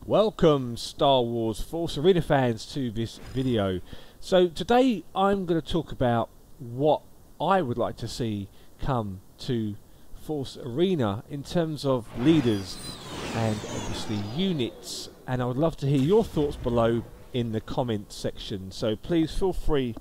Welcome Star Wars Force Arena fans to this video. So today I'm going to talk about what I would like to see come to Force Arena in terms of leaders and obviously units, and I would love to hear your thoughts below in the comment section. So please feel free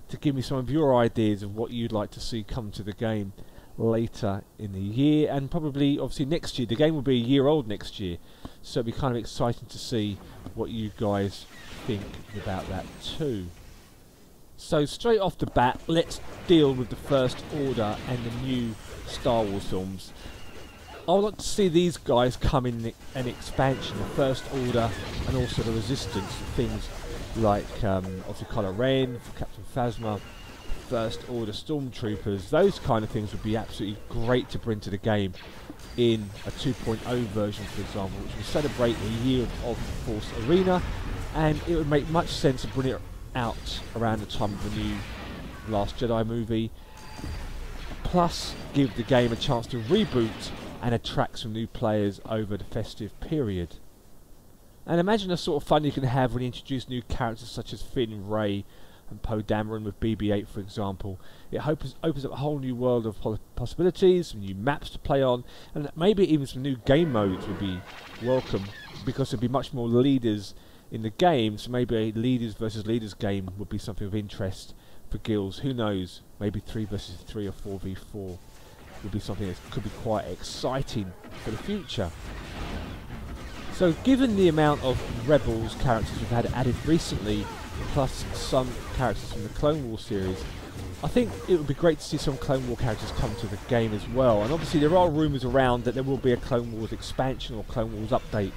to give me some of your ideas of what you'd like to see come to the game later in the year, and probably obviously next year. The game will be a year old next year, so it'll be kind of exciting to see what you guys think about that too. So straight off the bat, let's deal with the First Order and the new Star Wars films. I would like to see these guys come in an expansion, the First Order and also the Resistance, things like obviously Kylo Ren, Captain Phasma, First Order Stormtroopers. Those kind of things would be absolutely great to bring to the game in a 2.0 version, for example, which would celebrate a year of Force Arena, and it would make much sense to bring it out around the time of the new Last Jedi movie, plus give the game a chance to reboot and attract some new players over the festive period. And imagine the sort of fun you can have when you introduce new characters such as Finn, Rey and Poe Dameron with BB-8, for example. It opens up a whole new world of possibilities, some new maps to play on, and maybe even some new game modes would be welcome, because there'd be much more leaders in the game, so maybe a leaders versus leaders game would be something of interest for guilds. Who knows, maybe 3 versus 3 or 4v4 would be something that could be quite exciting for the future. So given the amount of Rebels characters we've had added recently, plus some characters from the Clone Wars series, I think it would be great to see some Clone War characters come to the game as well. And obviously there are rumours around that there will be a Clone Wars expansion or Clone Wars update,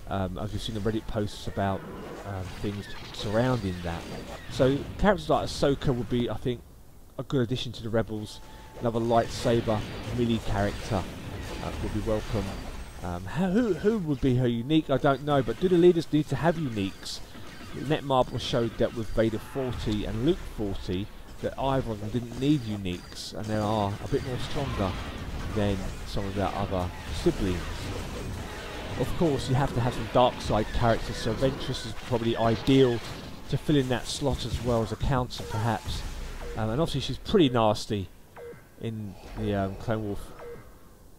as we've seen the Reddit posts about things surrounding that. So characters like Ahsoka would be, I think, a good addition to the Rebels. Another lightsaber melee character would be welcome. Who would be her unique? I don't know, but do the leaders need to have uniques? Netmarble showed that with Vader 40 and Luke 40 that either of them didn't need uniques, and they are a bit more stronger than some of their other siblings. Of course, you have to have some dark side characters, so Ventress is probably ideal to fill in that slot as well as a counter, perhaps. And obviously she's pretty nasty in the Clone Wars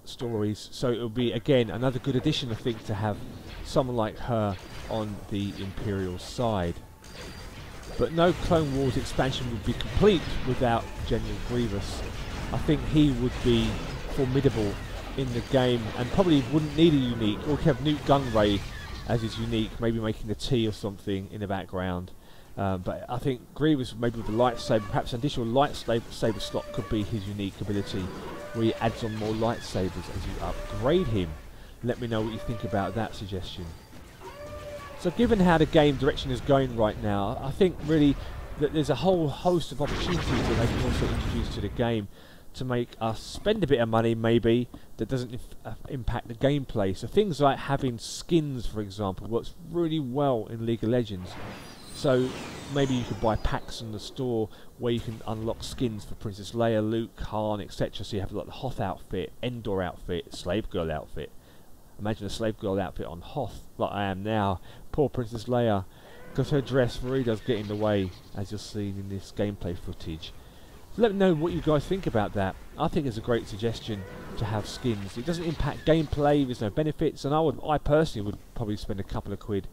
stories, so it will be again another good addition, I think, to have someone like her on the Imperial side. But no Clone Wars expansion would be complete without General Grievous. I think he would be formidable in the game and probably wouldn't need a unique, or could have Nute Gunray as his unique, maybe making a T or something in the background. But I think Grievous, maybe with the lightsaber, perhaps an additional lightsaber slot could be his unique ability, where he adds on more lightsabers as you upgrade him. Let me know what you think about that suggestion. So given how the game direction is going right now, I think really that there's a whole host of opportunities that they can also introduce to the game to make us spend a bit of money, maybe, that doesn't impact the gameplay. So things like having skins, for example, works really well in League of Legends. So maybe you could buy packs in the store where you can unlock skins for Princess Leia, Luke, Han, etc. So you have like the Hoth outfit, Endor outfit, Slave Girl outfit. Imagine a Slave Girl outfit on Hoth, like I am now. Poor Princess Leia, because her dress really does get in the way, as you're seeing in this gameplay footage. So let me know what you guys think about that. I think it's a great suggestion to have skins. It doesn't impact gameplay, there's no benefits, and I personally would probably spend a couple of quid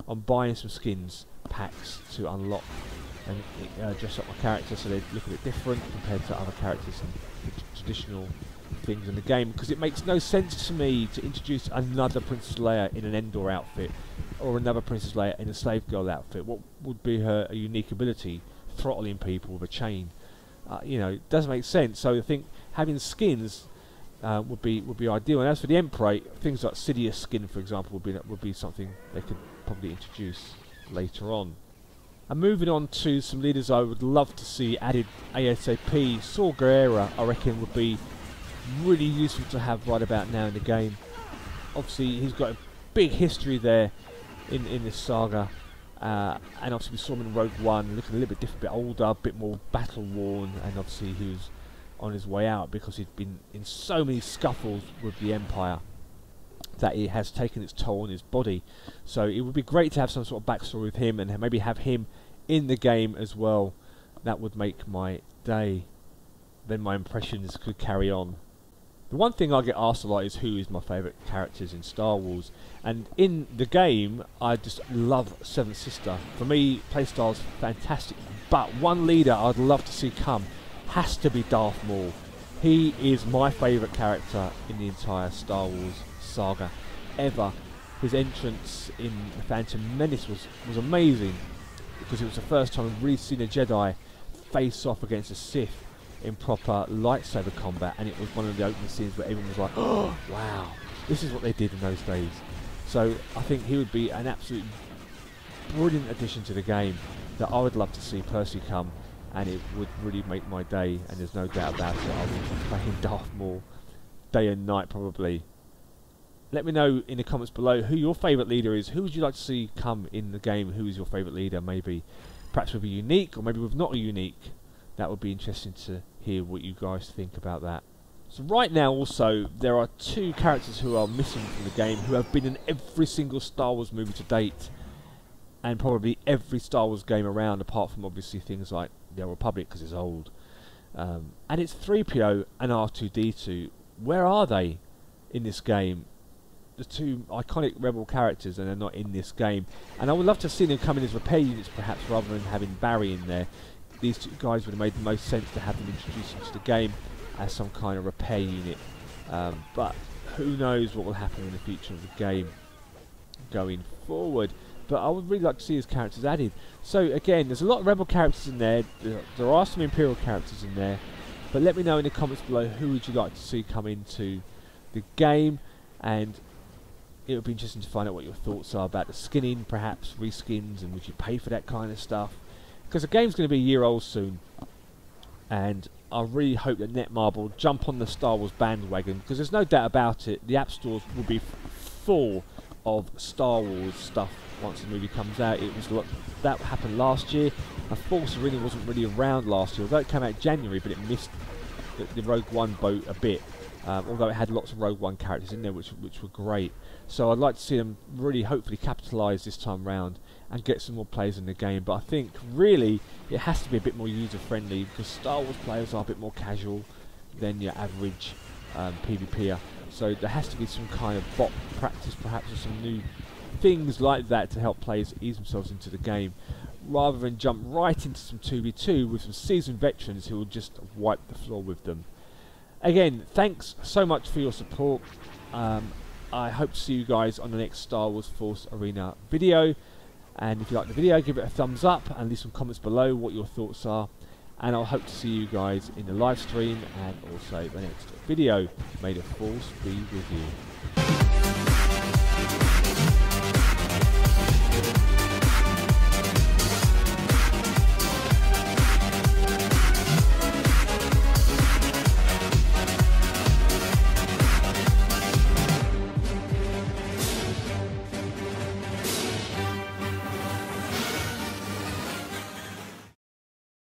on buying some skins packs to unlock and dress up my character so they look a bit different compared to other characters and the traditional things in the game, because it makes no sense to me to introduce another Princess Leia in an Endor outfit or another Princess Leia in a Slave Girl outfit. What would be her unique ability? Throttling people with a chain. You know, it doesn't make sense. So I think having skins would be ideal. And as for the Emperor, things like Sidious skin, for example, would be something they could probably introduce later on. And moving on to some leaders I would love to see added ASAP. Saw Gerrera, I reckon, would be really useful to have right about now in the game. Obviously he's got a big history there in this saga, and obviously we saw him in Rogue One looking a little bit different, a bit older, a bit more battle worn, and obviously he was on his way out because he'd been in so many scuffles with the Empire. that it has taken its toll on his body. So it would be great to have some sort of backstory with him, and maybe have him in the game as well. That would make my day. Then my impressions could carry on. The one thing I get asked a lot is who is my favourite characters in Star Wars, and in the game I just love Seventh Sister. For me, playstyle's fantastic, but one leader I'd love to see come has to be Darth Maul. He is my favourite character in the entire Star Wars saga ever. His entrance in The Phantom Menace was amazing, because it was the first time I've really seen a Jedi face off against a Sith in proper lightsaber combat, and it was one of the opening scenes where everyone was like, oh wow, this is what they did in those days. So I think he would be an absolute brilliant addition to the game that I would love to see personally come, and it would really make my day, and there's no doubt about it. I will be playing Darth Maul day and night probably. Let me know in the comments below who your favourite leader is. Who would you like to see come in the game? Who is your favourite leader? Maybe perhaps with a unique, or maybe with not a unique. That would be interesting to hear what you guys think about that. So right now also there are 2 characters who are missing from the game, who have been in every single Star Wars movie to date, and probably every Star Wars game around, apart from obviously things like The Old Republic because it's old. And it's 3PO and R2-D2. Where are they in this game? The 2 iconic Rebel characters, and they're not in this game. And I would love to see them come in as repair units perhaps, rather than having Barry in there. These 2 guys would have made the most sense to have them introduced into the game as some kind of repair unit. But who knows what will happen in the future of the game going forward. But I would really like to see his characters added. So again, there's a lot of Rebel characters in there. There are some Imperial characters in there. But let me know in the comments below who would you like to see come into the game. And it would be interesting to find out what your thoughts are about the skinning, perhaps reskins, and would you pay for that kind of stuff? Because the game's going to be a year old soon, and I really hope that Netmarble will jump on the Star Wars bandwagon, because there's no doubt about it, the app stores will be full of Star Wars stuff once the movie comes out. It was that happened last year, and Force Arena wasn't really around last year, although it came out in January, but it missed the Rogue One boat a bit. Although it had lots of Rogue One characters in there which were great. So I'd like to see them really hopefully capitalise this time round and get some more players in the game. But I think really it has to be a bit more user friendly, because Star Wars players are a bit more casual than your average PvPer. So there has to be some kind of bot practice perhaps, or some new things like that to help players ease themselves into the game, rather than jump right into some 2v2 with some seasoned veterans who will just wipe the floor with them. Again, thanks so much for your support. I hope to see you guys on the next Star Wars Force Arena video. And if you like the video, give it a thumbs up and leave some comments below what your thoughts are. And I'll hope to see you guys in the live stream and also the next video. May the Force be with you.